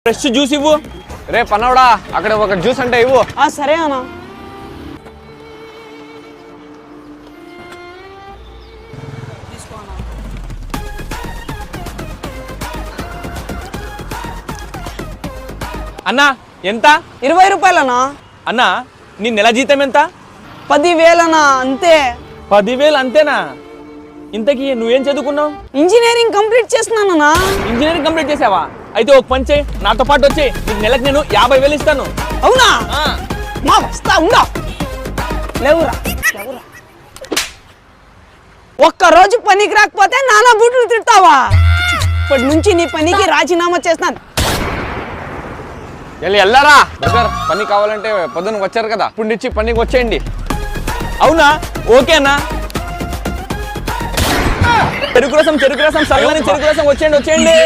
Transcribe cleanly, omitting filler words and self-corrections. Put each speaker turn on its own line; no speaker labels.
Fresh juice ఇవ్వు.
రే పన్నవడా, అక్కడ ఒక జ్యూస్ అంటే ఇవ్వు.
సరే అన్న.
అన్నా ఎంత?
20 రూపాయలనా?
అన్నా నీ నెల జీతం ఎంత?
10,000 అంతే.
10,000 అంతేనా? ఇంతకీ నువ్వేం చదువుకున్నావు?
ఇంజనీరింగ్ కంప్లీట్ చేస్తున్నానన్నా.
ఇంజనీరింగ్ కంప్లీట్ చేసావా? అయితే ఒక పని చేయి, నాతో పాటు వచ్చి నీకు నెలకు నేను 50,000 ఇస్తాను.
అవునా? మా వస్తా ఉందా? లేవురా. ఒక్కరోజు పనికి రాకపోతే నానా బూట్లు తిడతావా? ఇప్పటి నుంచి నీ పనికి రాజీనామా చేస్తాను.
వెళ్ళారా బ్రదర్, పని కావాలంటే పొద్దున వచ్చారు కదా, ఇప్పుడు నుంచి పనికి వచ్చేయండి.
అవునా? ఓకే అన్నా. చెరుకు రసం చల్లని చెరుకు రసం వచ్చేయండి.